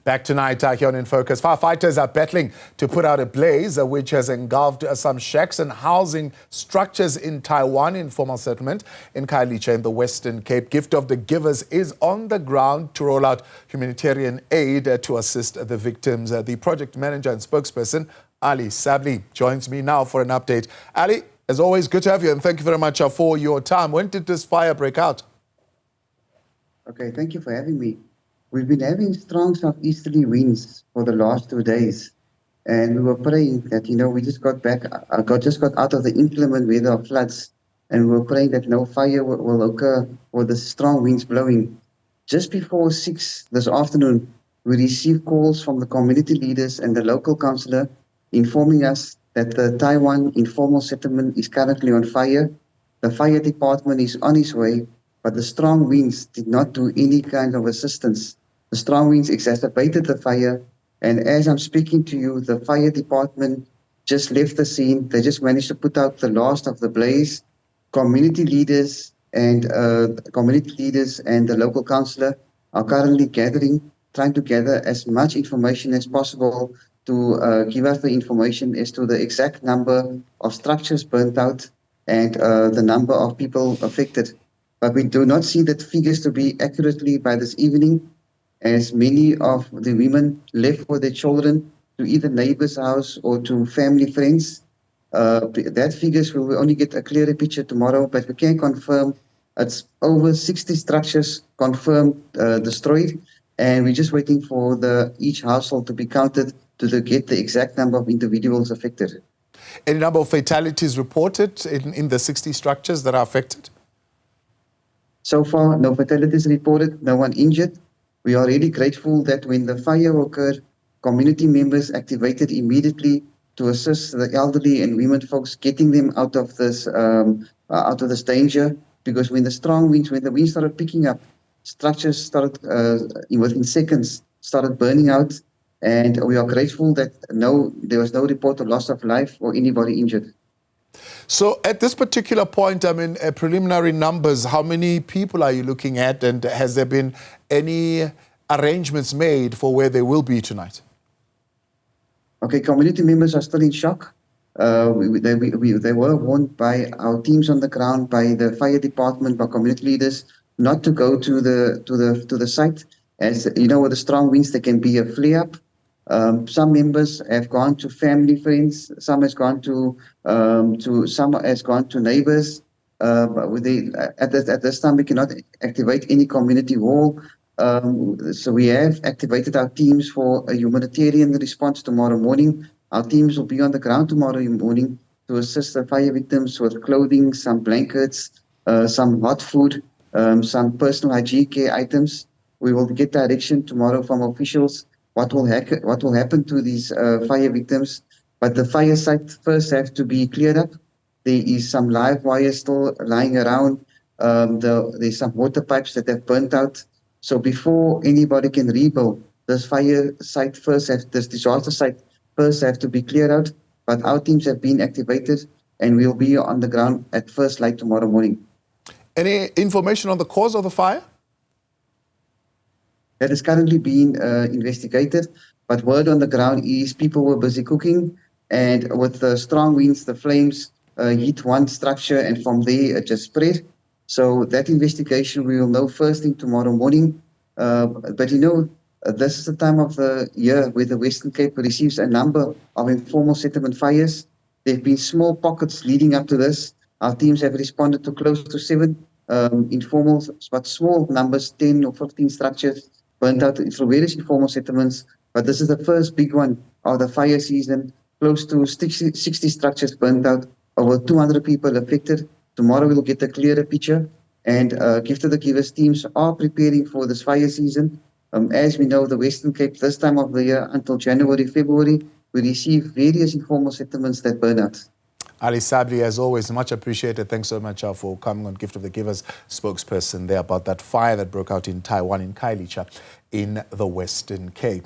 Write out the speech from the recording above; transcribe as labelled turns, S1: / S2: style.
S1: Back tonight, here on In Focus, firefighters are battling to put out a blaze which has engulfed some shacks and housing structures in Taiwan informal settlement in Khayelitsha in the Western Cape. Gift of the Givers is on the ground to roll out humanitarian aid to assist the victims. The project manager and spokesperson, Sablay, joins me now for an update. Ali, as always, good to have you and thank you very much for your time. When did this fire break out?
S2: Okay, thank you for having me. We've been having strong southeasterly winds for the last 2 days, and we were praying that, we just got out of the inclement weather of floods, and we were praying that no fire will occur with the strong winds blowing. Just before 6 this afternoon, we received calls from the community leaders and the local councillor informing us that the Taiwan informal settlement is currently on fire. The fire department is on its way, but the strong winds did not do any kind of assistance. The strong winds exacerbated the fire, and as I'm speaking to you, the fire department just left the scene. They just managed to put out the last of the blaze. Community leaders and the local councillor are currently trying to gather as much information as possible to give us the information as to the exact number of structures burnt out and the number of people affected. But we do not see that figures to be accurately by this evening, as many of the women left with their children to either neighbor's house or to family friends. That figures will only get a clearer picture tomorrow, but we can confirm it's over 60 structures confirmed destroyed, and we're just waiting for each household to be counted to get the exact number of individuals affected.
S1: Any number of fatalities reported in the 60 structures that are affected?
S2: So far, no fatalities reported, no one injured. We are really grateful that when the fire occurred, community members activated immediately to assist the elderly and women folks, getting them out of this danger. Because when the wind started picking up, structures started within seconds started burning out, and we are grateful that there was no report of loss of life or anybody injured.
S1: So at this particular point, preliminary numbers, how many people are you looking at, and has there been any arrangements made for where they will be tonight?
S2: Okay, community members are still in shock. They were warned by our teams on the ground, by the fire department, by community leaders, not to go to the site. As you know, with the strong winds, there can be a flare-up. Some members have gone to family friends. Some has gone to neighbors. At this time, we cannot activate any community wall. So we have activated our teams for a humanitarian response tomorrow morning. Our teams will be on the ground tomorrow morning to assist the fire victims with clothing, some blankets, some hot food, some personal hygiene care items. We will get direction tomorrow from officials what will happen to these fire victims. But the fire site first have to be cleared up. There is some live wire still lying around. There's some water pipes that have burnt out. So before anybody can rebuild, this disaster site first have to be cleared out. But our teams have been activated, and we'll be on the ground at first light tomorrow morning.
S1: Any information on the cause of the fire?
S2: That is currently being investigated, but word on the ground is people were busy cooking, and with the strong winds, the flames hit one structure, and from there it just spread. So that investigation we will know first thing tomorrow morning. But this is the time of the year where the Western Cape receives a number of informal settlement fires. There have been small pockets leading up to this. Our teams have responded to close to 7 informal, but small numbers, 10 or 15 structures burnt out through various informal settlements. But this is the first big one of the fire season. Close to 60 structures burnt out, over 200 people affected. Tomorrow we'll get a clearer picture, and Gift of the Givers teams are preparing for this fire season. As we know, the Western Cape, this time of the year until January, February, we receive various informal settlements that burn out.
S1: Sablay, as always, much appreciated. Thanks so much for coming on Gift of the Givers, spokesperson there about that fire that broke out in Taiwan, in Khayelitsha, in the Western Cape.